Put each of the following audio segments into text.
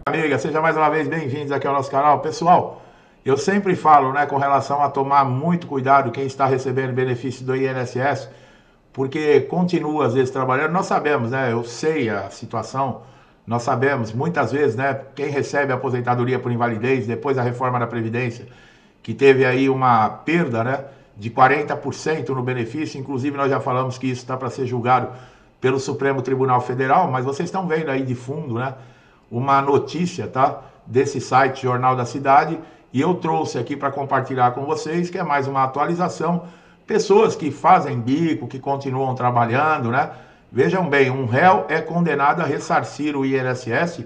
Amiga, seja mais uma vez bem-vindos aqui ao nosso canal. Pessoal, eu sempre falo, né, com relação a tomar muito cuidado quem está recebendo benefício do INSS, porque continua às vezes trabalhando. Nós sabemos, né, eu sei a situação, nós sabemos muitas vezes, né, quem recebe aposentadoria por invalidez depois da reforma da Previdência, que teve aí uma perda, né, de 40% no benefício. Inclusive nós já falamos que isso está para ser julgado pelo Supremo Tribunal Federal, mas vocês estão vendo aí de fundo, né, uma notícia, tá, desse site Jornal da Cidade, e eu trouxe aqui para compartilhar com vocês, que é mais uma atualização. Pessoas que fazem bico, que continuam trabalhando, né? Vejam bem, um réu é condenado a ressarcir o INSS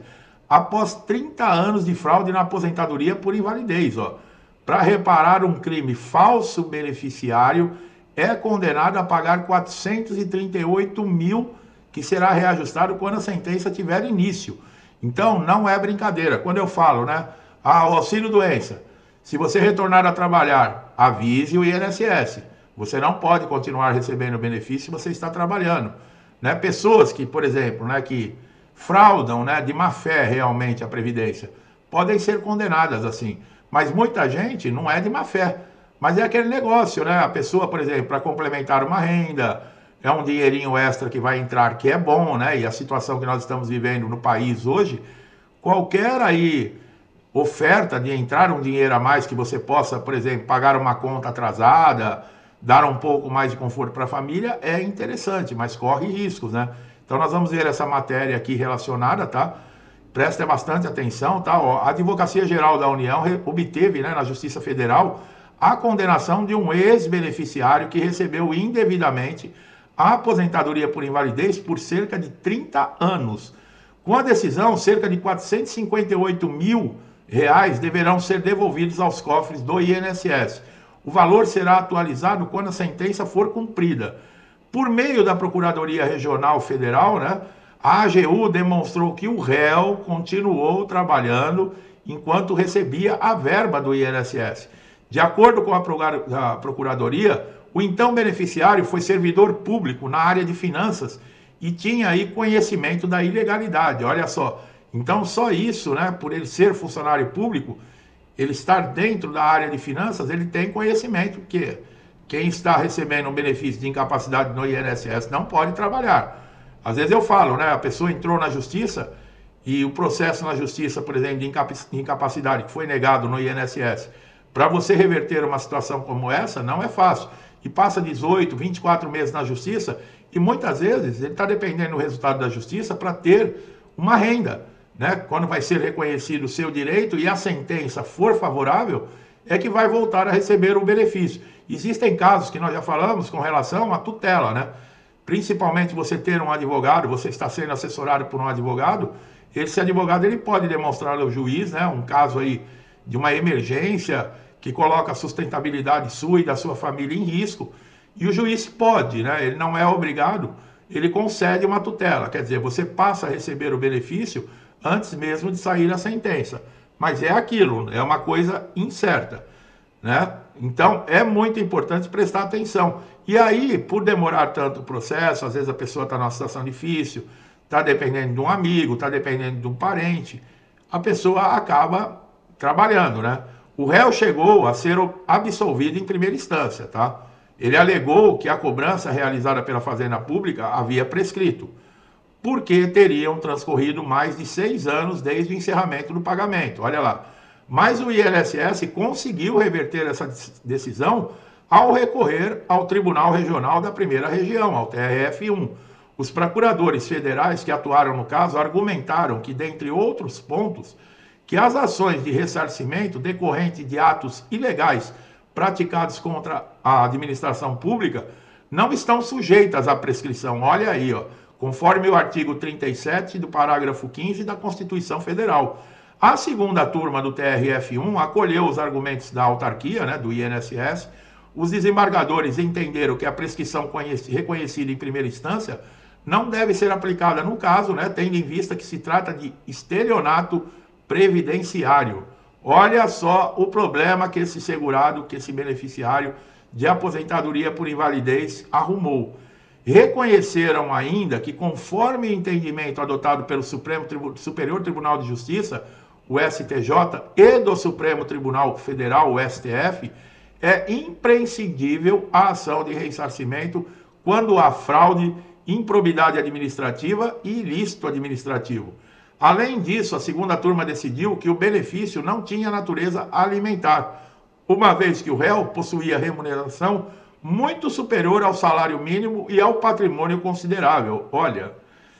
após 30 anos de fraude na aposentadoria por invalidez, ó. Para reparar um crime, falso beneficiário é condenado a pagar 438 mil, que será reajustado quando a sentença tiver início. Então, não é brincadeira. Quando eu falo, né, o auxílio-doença, se você retornar a trabalhar, avise o INSS. Você não pode continuar recebendo o benefício se você está trabalhando. Né? Pessoas que, por exemplo, né, que fraudam, né, de má fé realmente a Previdência, podem ser condenadas assim. Mas muita gente não é de má fé. Mas é aquele negócio, né? A pessoa, por exemplo, para complementar uma renda, é um dinheirinho extra que vai entrar, que é bom, né? E a situação que nós estamos vivendo no país hoje, qualquer aí oferta de entrar um dinheiro a mais que você possa, por exemplo, pagar uma conta atrasada, dar um pouco mais de conforto para a família, é interessante, mas corre riscos, né? Então nós vamos ver essa matéria aqui relacionada, tá? Presta bastante atenção, tá? Ó, a Advocacia Geral da União obteve, né, na Justiça Federal, a condenação de um ex-beneficiário que recebeu indevidamente a aposentadoria por invalidez por cerca de 30 anos. Com a decisão, cerca de 458 mil reais deverão ser devolvidos aos cofres do INSS. O valor será atualizado quando a sentença for cumprida. Por meio da Procuradoria Regional Federal, né, a AGU demonstrou que o réu continuou trabalhando enquanto recebia a verba do INSS. De acordo com a Procuradoria, o então beneficiário foi servidor público na área de finanças e tinha aí conhecimento da ilegalidade. Olha só, então só isso, né, por ele ser funcionário público, ele estar dentro da área de finanças, ele tem conhecimento que quem está recebendo um benefício de incapacidade no INSS não pode trabalhar. Às vezes eu falo, né, a pessoa entrou na justiça e o processo na justiça, por exemplo, de incapacidade que foi negado no INSS, para você reverter uma situação como essa, não é fácil. E passa 18, 24 meses na justiça e muitas vezes ele está dependendo do resultado da justiça para ter uma renda, né? Quando vai ser reconhecido o seu direito e a sentença for favorável, é que vai voltar a receber o benefício. Existem casos que nós já falamos com relação à tutela, né? Principalmente você ter um advogado, você está sendo assessorado por um advogado, esse advogado ele pode demonstrar ao juiz, né, um caso aí de uma emergência que coloca a sustentabilidade sua e da sua família em risco, e o juiz pode, né, ele não é obrigado, ele concede uma tutela, quer dizer, você passa a receber o benefício antes mesmo de sair a sentença, mas é aquilo, é uma coisa incerta, né? Então é muito importante prestar atenção. E aí, por demorar tanto o processo, às vezes a pessoa está numa situação difícil, está dependendo de um amigo, está dependendo de um parente, a pessoa acaba trabalhando, né? O réu chegou a ser absolvido em primeira instância, tá? Ele alegou que a cobrança realizada pela Fazenda Pública havia prescrito, porque teriam transcorrido mais de 6 anos desde o encerramento do pagamento. Olha lá. Mas o INSS conseguiu reverter essa decisão ao recorrer ao Tribunal Regional da Primeira Região, ao TRF1. Os procuradores federais que atuaram no caso argumentaram que, dentre outros pontos, que as ações de ressarcimento decorrentes de atos ilegais praticados contra a administração pública não estão sujeitas à prescrição. Olha aí, ó, conforme o artigo 37 do parágrafo 15 da Constituição Federal. A segunda turma do TRF1 acolheu os argumentos da autarquia, né, do INSS. Os desembargadores entenderam que a prescrição reconhecida em primeira instância não deve ser aplicada no caso, né, tendo em vista que se trata de estelionato previdenciário. Olha só o problema que esse segurado, que esse beneficiário de aposentadoria por invalidez arrumou. reconheceram ainda que, conforme o entendimento adotado pelo Superior Tribunal de Justiça, o STJ, e do Supremo Tribunal Federal, o STF, é imprescindível a ação de ressarcimento quando há fraude, improbidade administrativa e ilícito administrativo. Além disso, a segunda turma decidiu que o benefício não tinha natureza alimentar, uma vez que o réu possuía remuneração muito superior ao salário mínimo e ao patrimônio considerável. Olha,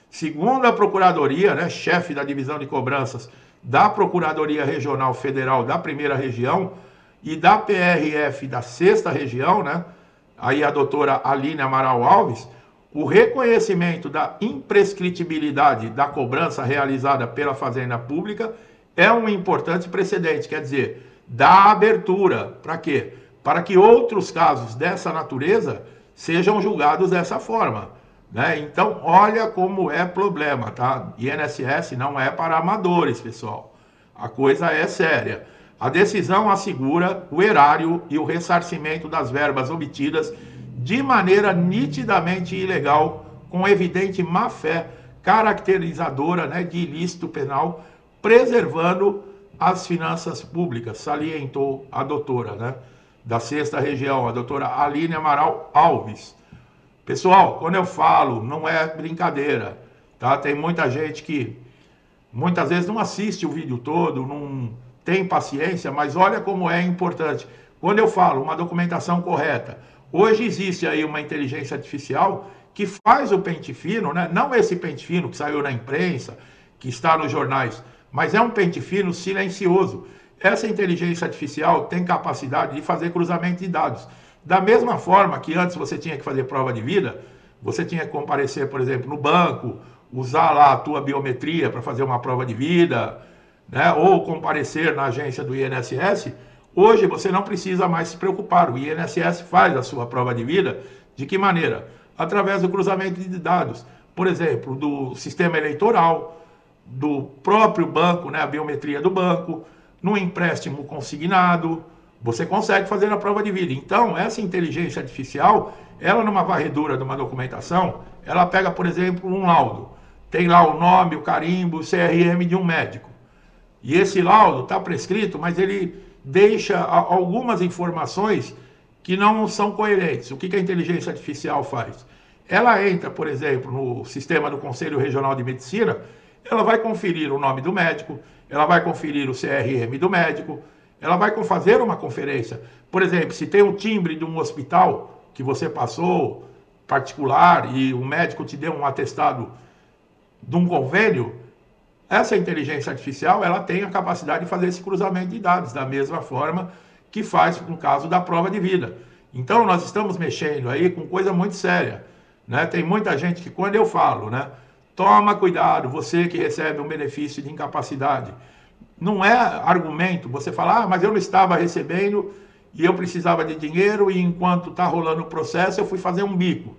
segundo a Procuradoria, né, chefe da divisão de cobranças da Procuradoria Regional Federal da Primeira Região e da PRF da Sexta Região, né, aí a doutora Aline Amaral Alves, o reconhecimento da imprescritibilidade da cobrança realizada pela Fazenda Pública é um importante precedente, quer dizer, dá abertura. Para quê? Para que outros casos dessa natureza sejam julgados dessa forma, né? Então, olha como é problema, tá? INSS não é para amadores, pessoal. A coisa é séria. A decisão assegura o erário e o ressarcimento das verbas obtidas de maneira nitidamente ilegal, com evidente má-fé caracterizadora, né, de ilícito penal, preservando as finanças públicas, salientou a doutora, né, da Sexta Região, a doutora Aline Amaral Alves. Pessoal, quando eu falo, não é brincadeira, tá? Tem muita gente que muitas vezes não assiste o vídeo todo, não tem paciência, mas olha como é importante. Quando eu falo uma documentação correta, hoje existe aí uma inteligência artificial que faz o pente fino, né? Não esse pente fino que saiu na imprensa, que está nos jornais, mas é um pente fino silencioso. Essa inteligência artificial tem capacidade de fazer cruzamento de dados. Da mesma forma que antes você tinha que fazer prova de vida, você tinha que comparecer, por exemplo, no banco, usar lá a tua biometria para fazer uma prova de vida, né? Ou comparecer na agência do INSS. Hoje você não precisa mais se preocupar. O INSS faz a sua prova de vida. De que maneira? Através do cruzamento de dados. Por exemplo, do sistema eleitoral, do próprio banco, né? A biometria do banco, no empréstimo consignado, você consegue fazer a prova de vida. Então, essa inteligência artificial, ela numa varredura de uma documentação, ela pega, por exemplo, um laudo. Tem lá o nome, o carimbo, o CRM de um médico. E esse laudo está prescrito, mas ele deixa algumas informações que não são coerentes. O que a inteligência artificial faz? Ela entra, por exemplo, no sistema do Conselho Regional de Medicina, ela vai conferir o nome do médico, ela vai conferir o CRM do médico, ela vai fazer uma conferência. Por exemplo, se tem um timbre de um hospital que você passou particular e o médico te deu um atestado de um convênio, essa inteligência artificial ela tem a capacidade de fazer esse cruzamento de dados, da mesma forma que faz no caso da prova de vida. Então, nós estamos mexendo aí com coisa muito séria, né? Tem muita gente que, quando eu falo, né, toma cuidado, você que recebe um benefício de incapacidade, não é argumento você falar, mas eu não estava recebendo e eu precisava de dinheiro e enquanto está rolando o processo eu fui fazer um bico.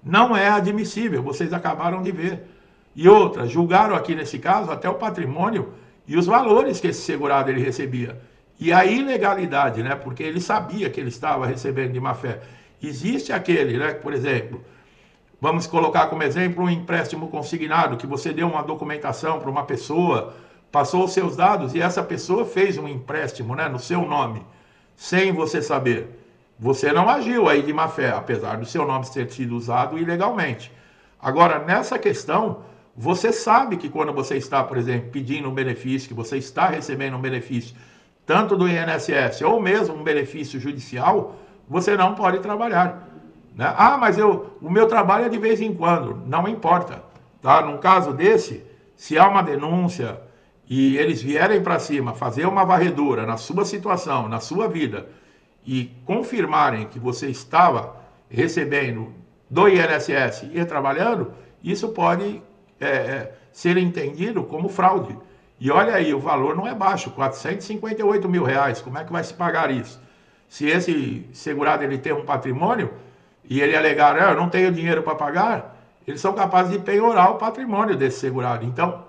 Não é admissível, vocês acabaram de ver. E outra, julgaram aqui nesse caso até o patrimônio e os valores que esse segurado ele recebia. E a ilegalidade, né? Porque ele sabia que ele estava recebendo de má fé. Existe aquele, né? Por exemplo, vamos colocar como exemplo um empréstimo consignado, que você deu uma documentação para uma pessoa, passou os seus dados e essa pessoa fez um empréstimo, né, no seu nome, sem você saber. Você não agiu aí de má fé, apesar do seu nome ter sido usado ilegalmente. Agora, nessa questão, você sabe que quando você está, por exemplo, pedindo um benefício, que você está recebendo um benefício, tanto do INSS ou mesmo um benefício judicial, você não pode trabalhar, né? Ah, mas o meu trabalho é de vez em quando. Não importa, tá? Num caso desse, se há uma denúncia e eles vierem para cima fazer uma varredura na sua situação, na sua vida, e confirmarem que você estava recebendo do INSS e trabalhando, isso pode ser entendido como fraude. E olha aí, o valor não é baixo, R$458 mil. Como é que vai se pagar isso? Se esse segurado ele tem um patrimônio e ele alegar, eu não tenho dinheiro para pagar, eles são capazes de penhorar o patrimônio desse segurado. Então,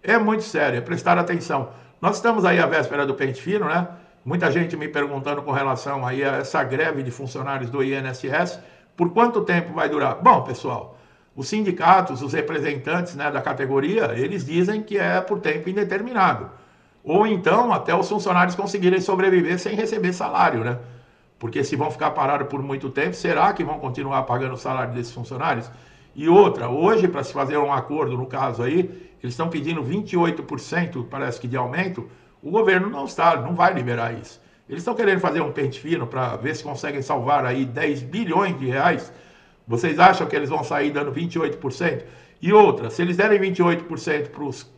é muito sério, é prestar atenção. Nós estamos aí à véspera do pente fino, né? Muita gente me perguntando com relação aí a essa greve de funcionários do INSS. Por quanto tempo vai durar? Bom, pessoal, os sindicatos, os representantes, né, da categoria, eles dizem que é por tempo indeterminado. Ou então até os funcionários conseguirem sobreviver sem receber salário, né? Porque se vão ficar parados por muito tempo, será que vão continuar pagando o salário desses funcionários? E outra, hoje, para se fazer um acordo, no caso aí, eles estão pedindo 28%, parece que de aumento, o governo não vai liberar isso. Eles estão querendo fazer um pente fino para ver se conseguem salvar aí 10 bilhões de reais. Vocês acham que eles vão sair dando 28%? E outra, se eles derem 28% para os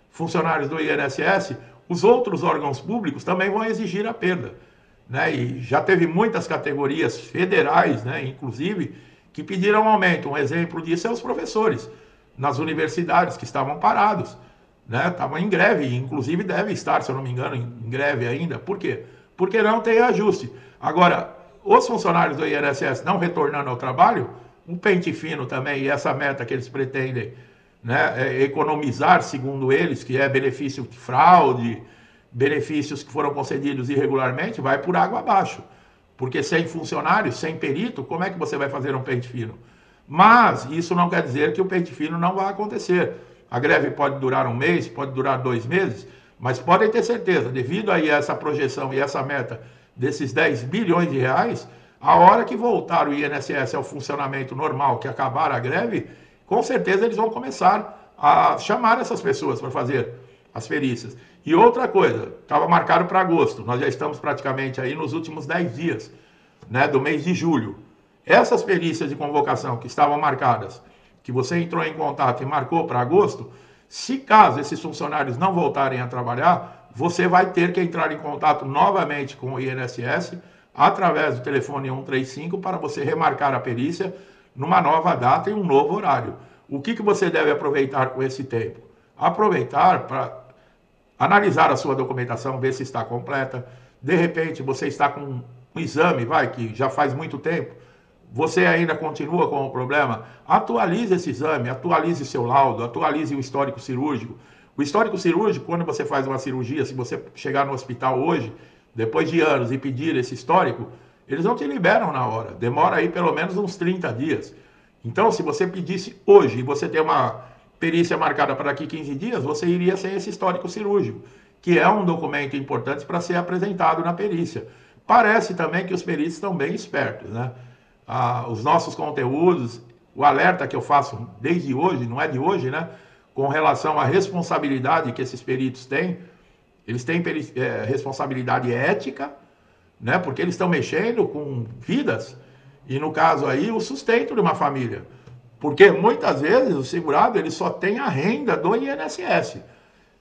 funcionários do INSS, os outros órgãos públicos também vão exigir a perda. Né? E já teve muitas categorias federais, né, inclusive, que pediram aumento. Um exemplo disso é os professores nas universidades que estavam parados, né? Estavam em greve, inclusive deve estar, se eu não me engano, em greve ainda. Por quê? Porque não tem ajuste. Agora, os funcionários do INSS não retornando ao trabalho, um pente fino também, e essa meta que eles pretendem, né, economizar, segundo eles, que é benefício de fraude, benefícios que foram concedidos irregularmente, vai por água abaixo. Porque sem funcionário, sem perito, como é que você vai fazer um pente fino? Mas isso não quer dizer que o pente fino não vai acontecer. A greve pode durar um mês, pode durar 2 meses, mas podem ter certeza, devido aí a essa projeção e essa meta desses 10 bilhões de reais, a hora que voltar o INSS ao funcionamento normal, que acabar a greve, com certeza eles vão começar a chamar essas pessoas para fazer as perícias. E outra coisa, estava marcado para agosto, nós já estamos praticamente aí nos últimos 10 dias, né, do mês de julho. Essas perícias de convocação que estavam marcadas, que você entrou em contato e marcou para agosto, se caso esses funcionários não voltarem a trabalhar, você vai ter que entrar em contato novamente com o INSS através do telefone 135 para você remarcar a perícia numa nova data e um novo horário. O que você deve aproveitar com esse tempo? Aproveitar para analisar a sua documentação, ver se está completa. De repente, você está com um exame, que já faz muito tempo, você ainda continua com o problema, atualize esse exame, atualize seu laudo, atualize o histórico cirúrgico. O histórico cirúrgico, quando você faz uma cirurgia, se você chegar no hospital hoje, depois de anos, e pedir esse histórico, eles não te liberam na hora. Demora aí pelo menos uns 30 dias. Então, se você pedisse hoje e você tem uma perícia marcada para daqui 15 dias, você iria sem esse histórico cirúrgico, que é um documento importante para ser apresentado na perícia. Parece também que os peritos estão bem espertos, né? Os nossos conteúdos, o alerta que eu faço desde hoje, não é de hoje, né? Com relação à responsabilidade que esses peritos têm, eles têm responsabilidade ética, né? Porque eles estão mexendo com vidas, e no caso aí, o sustento de uma família. Porque muitas vezes o segurado ele só tem a renda do INSS.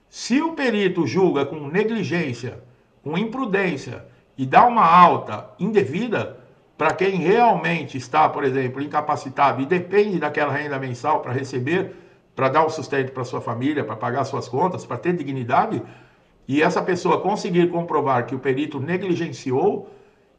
Se o perito julga com negligência, com imprudência e dá uma alta indevida para quem realmente está, por exemplo, incapacitado e depende daquela renda mensal para receber, para dar um sustento para sua família, para pagar suas contas, para ter dignidade, e essa pessoa conseguir comprovar que o perito negligenciou,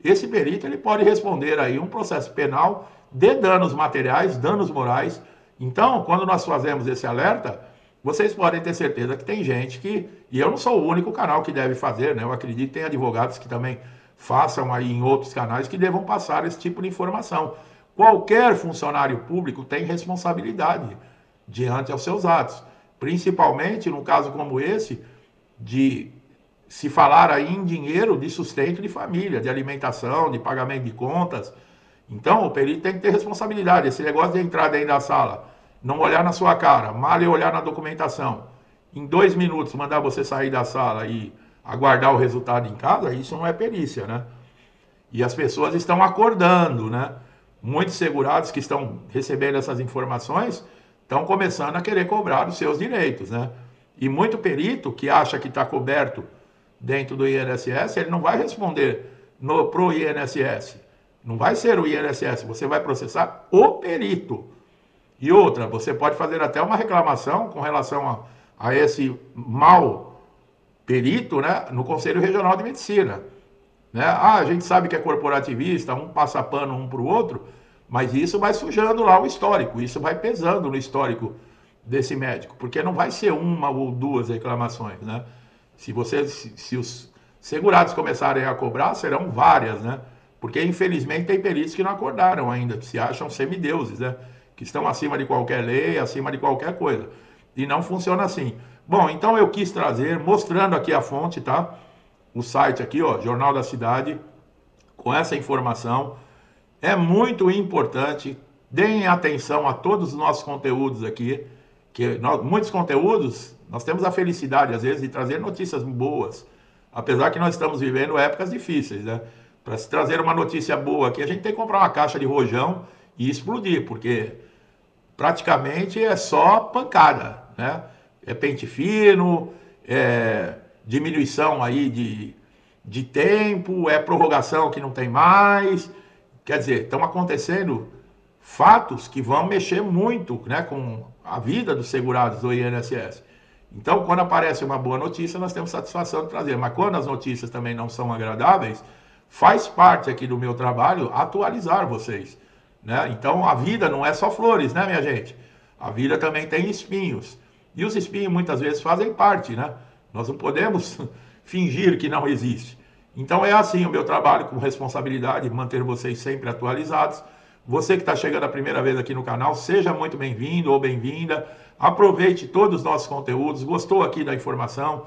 esse perito ele pode responder aí um processo penal de danos materiais, danos morais. Então, quando nós fazemos esse alerta, vocês podem ter certeza que tem gente que, e eu não sou o único canal que deve fazer, né? Eu acredito que tem advogados que também façam aí em outros canais que devam passar esse tipo de informação. Qualquer funcionário público tem responsabilidade diante aos seus atos, principalmente no caso como esse, de se falar aí em dinheiro de sustento de família, de alimentação, de pagamento de contas. Então, o perito tem que ter responsabilidade. Esse negócio de entrar dentro da sala, não olhar na sua cara, mal olhar na documentação, em 2 minutos mandar você sair da sala e aguardar o resultado em casa, isso não é perícia, né? E as pessoas estão acordando, né? Muitos segurados que estão recebendo essas informações estão começando a querer cobrar os seus direitos, né? E muito perito que acha que está coberto dentro do INSS, ele não vai responder para o INSS. Não vai ser o INSS, você vai processar o perito. E outra, você pode fazer até uma reclamação com relação a esse mau perito, né, no Conselho Regional de Medicina. Né? A gente sabe que é corporativista, um passa pano um para o outro, mas isso vai sujando lá o histórico, isso vai pesando no histórico desse médico, porque não vai ser uma ou 2 reclamações, né? Se os segurados começarem a cobrar, serão várias, né? Porque, infelizmente, tem peritos que não acordaram ainda, que se acham semideuses, né? Que estão acima de qualquer lei, acima de qualquer coisa. E não funciona assim. Bom, então eu quis trazer, mostrando aqui a fonte, tá? O site aqui, ó, Jornal da Cidade, com essa informação. É muito importante, deem atenção a todos os nossos conteúdos aqui, que muitos conteúdos, nós temos a felicidade, às vezes, de trazer notícias boas, apesar que nós estamos vivendo épocas difíceis, né? Para se trazer uma notícia boa aqui, a gente tem que comprar uma caixa de rojão e explodir, porque praticamente é só pancada, né? É pente fino, é diminuição aí de tempo, é prorrogação que não tem mais. Quer dizer, estão acontecendo fatos que vão mexer muito, né, com a vida dos segurados do INSS. Então, quando aparece uma boa notícia, nós temos satisfação de trazer. Mas quando as notícias também não são agradáveis, faz parte aqui do meu trabalho atualizar vocês, né? Então, a vida não é só flores, né, minha gente? A vida também tem espinhos. E os espinhos muitas vezes fazem parte, né? Nós não podemos fingir que não existe. Então é assim o meu trabalho, com responsabilidade, manter vocês sempre atualizados. Você que está chegando a primeira vez aqui no canal, seja muito bem-vindo ou bem-vinda. Aproveite todos os nossos conteúdos. Gostou aqui da informação?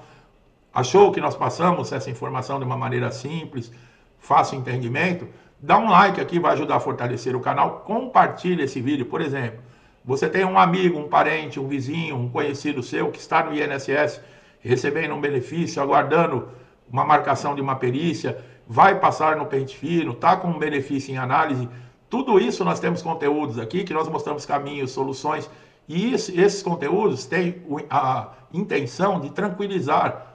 Achou que nós passamos essa informação de uma maneira simples, fácil entendimento? Dá um like aqui, vai ajudar a fortalecer o canal. Compartilhe esse vídeo, por exemplo. Você tem um amigo, um parente, um vizinho, um conhecido seu que está no INSS recebendo um benefício, aguardando uma marcação de uma perícia, vai passar no pente fino, está com um benefício em análise. Tudo isso nós temos conteúdos aqui que nós mostramos caminhos, soluções, e esses conteúdos têm a intenção de tranquilizar,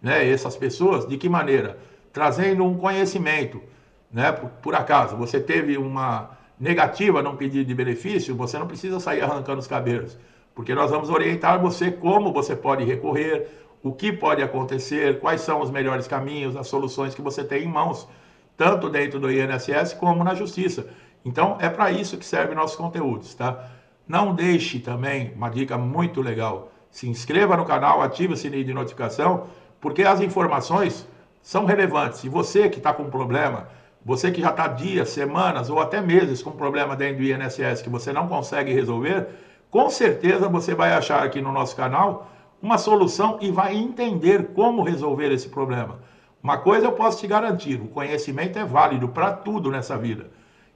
né, essas pessoas. De que maneira? Trazendo um conhecimento, né? Por acaso você teve uma negativa num pedido de benefício, você não precisa sair arrancando os cabelos, porque nós vamos orientar você como você pode recorrer, o que pode acontecer, quais são os melhores caminhos, as soluções que você tem em mãos, tanto dentro do INSS como na Justiça. Então, é para isso que servem nossos conteúdos, tá? Não deixe também, uma dica muito legal, se inscreva no canal, ative o sininho de notificação, porque as informações são relevantes. E você que está com problema, você que já está dias, semanas ou até meses com problema dentro do INSS que você não consegue resolver, com certeza você vai achar aqui no nosso canal uma solução e vai entender como resolver esse problema. Uma coisa eu posso te garantir, o conhecimento é válido para tudo nessa vida.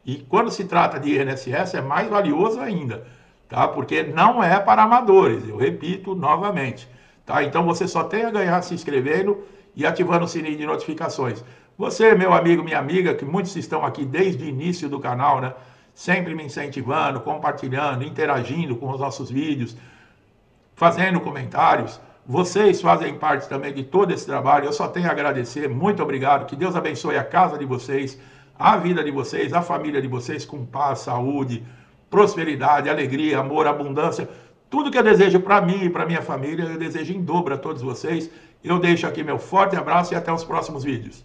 E quando se trata de INSS é mais valioso ainda, tá? Porque não é para amadores, eu repito novamente, tá? Então você só tem a ganhar se inscrevendo e ativando o sininho de notificações. Você, meu amigo, minha amiga, que muitos estão aqui desde o início do canal, né? Sempre me incentivando, compartilhando, interagindo com os nossos vídeos, fazendo comentários. Vocês fazem parte também de todo esse trabalho. Eu só tenho a agradecer. Muito obrigado. Que Deus abençoe a casa de vocês, a vida de vocês, a família de vocês, com paz, saúde, prosperidade, alegria, amor, abundância. Tudo que eu desejo para mim e para minha família, eu desejo em dobro a todos vocês. Eu deixo aqui meu forte abraço e até os próximos vídeos.